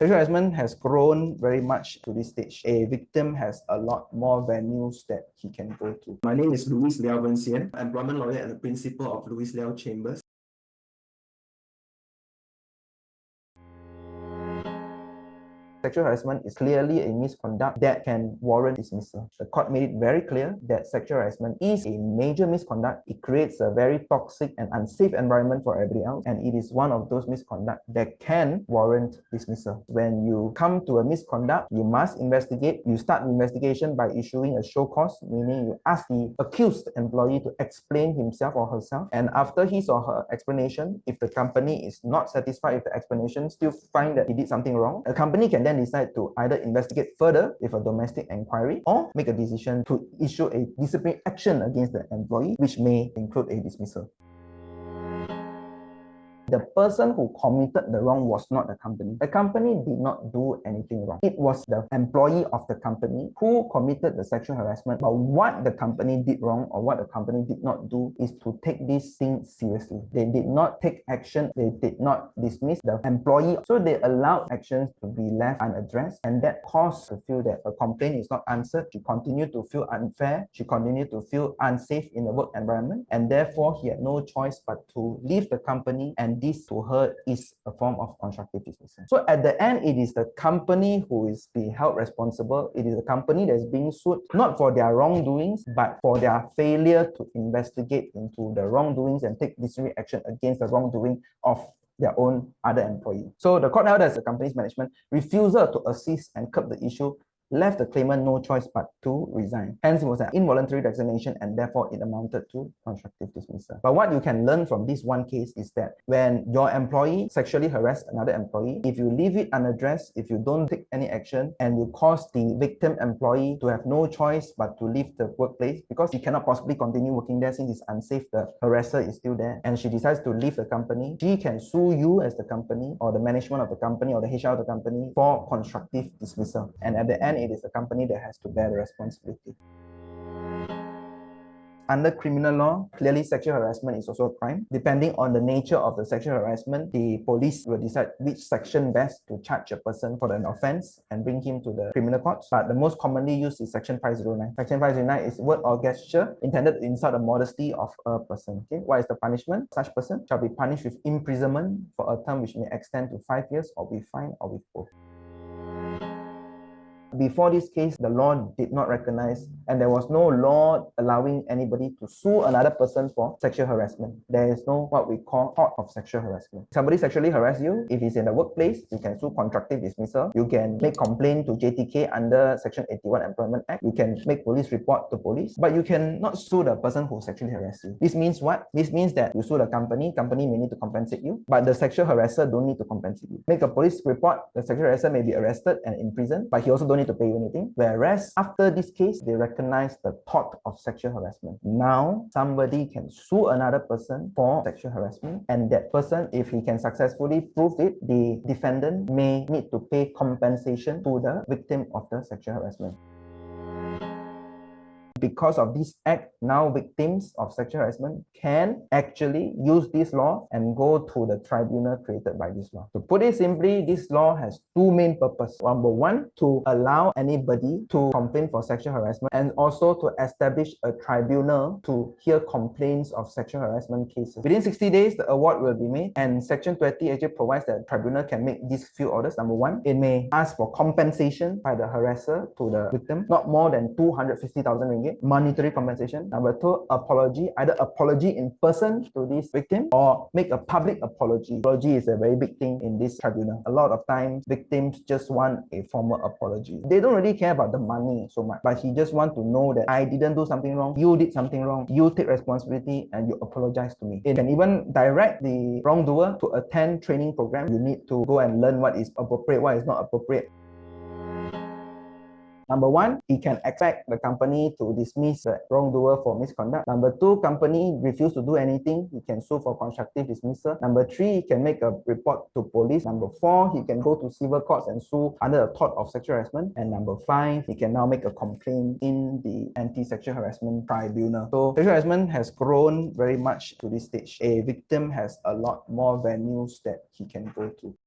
Sexual harassment has grown very much to this stage. A victim has a lot more venues that he can go to. My name is Louis Liao Wenxian, employment lawyer and the principal of Louis Liao Chambers. Sexual harassment is clearly a misconduct that can warrant dismissal. The court made it very clear that sexual harassment is a major misconduct. It creates a very toxic and unsafe environment for everybody else, and it is one of those misconduct that can warrant dismissal. When you come to a misconduct, you must investigate. You start the investigation by issuing a show cause, meaning you ask the accused employee to explain himself or herself, and after his or her explanation, if the company is not satisfied with the explanation, still find that he did something wrong, the company can then decide to either investigate further with a domestic inquiry or make a decision to issue a disciplinary action against the employee, which may include a dismissal. The person who committed the wrong was not the company. The company did not do anything wrong. It was the employee of the company who committed the sexual harassment. But what the company did wrong or what the company did not do is to take this thing seriously. They did not take action. They did not dismiss the employee. So they allowed actions to be left unaddressed, and that caused to feel that a complaint is not answered. She continued to feel unfair. She continued to feel unsafe in the work environment, and therefore he had no choice but to leave the company, and this to her is a form of constructive dismissal. So at the end, it is the company who is being held responsible. It is the company that is being sued, not for their wrongdoings, but for their failure to investigate into the wrongdoings and take disciplinary action against the wrongdoing of their own other employee. So the court held as the company's management refusal to assist and curb the issue left the claimant no choice but to resign. Hence, it was an involuntary resignation, and therefore it amounted to constructive dismissal. But what you can learn from this one case is that when your employee sexually harassed another employee, if you leave it unaddressed, if you don't take any action, and you cause the victim employee to have no choice but to leave the workplace because he cannot possibly continue working there since it's unsafe, the harasser is still there, and she decides to leave the company, she can sue you as the company or the management of the company or the HR of the company for constructive dismissal. And at the end, it is the company that has to bear the responsibility. Under criminal law, clearly sexual harassment is also a crime. Depending on the nature of the sexual harassment, the police will decide which section best to charge a person for an offense and bring him to the criminal courts. But the most commonly used is Section 509. Section 509 is word or gesture intended to insult the modesty of a person. Okay, what is the punishment? Such person shall be punished with imprisonment for a term which may extend to 5 years, or with fine, or with both. Before this case, the law did not recognize, and there was no law allowing anybody to sue another person for sexual harassment. There is no what we call tort of sexual harassment. Somebody sexually harass you, if it's in the workplace, you can sue constructive dismissal. You can make complaint to JTK under Section 81 Employment Act. You can make police report to police, but you cannot sue the person who sexually harassed you. This means what? This means that you sue the company may need to compensate you, but the sexual harasser don't need to compensate you. Make a police report, the sexual harasser may be arrested and imprisoned, but he also don't need to pay you anything. Whereas after this case, they recognize the tort of sexual harassment. Now somebody can sue another person for sexual harassment, and that person, if he can successfully prove it, the defendant may need to pay compensation to the victim of the sexual harassment. Because of this act, now victims of sexual harassment can actually use this law and go to the tribunal created by this law. To put it simply, this law has two main purposes. Number one, to allow anybody to complain for sexual harassment, and also to establish a tribunal to hear complaints of sexual harassment cases. Within 60 days, the award will be made, and Section 20 actually provides that the tribunal can make these few orders. Number one, it may ask for compensation by the harasser to the victim, not more than 250,000 ringgit. Monetary compensation. Number two, apology, either apology in person to this victim or make a public apology. Apology is a very big thing in this tribunal. A lot of times, victims just want a formal apology. They don't really care about the money so much, but he just want to know that I didn't do something wrong, you did something wrong, you take responsibility and you apologize to me. It can even direct the wrongdoer to attend training program. You need to go and learn what is appropriate, what is not appropriate. Number one, he can expect the company to dismiss the wrongdoer for misconduct. Number two, company refuse to do anything, he can sue for constructive dismissal. Number three, he can make a report to police. Number four, he can go to civil courts and sue under the tort of sexual harassment. And number five, he can now make a complaint in the anti-sexual harassment tribunal. So sexual harassment has grown very much to this stage. A victim has a lot more venues that he can go to.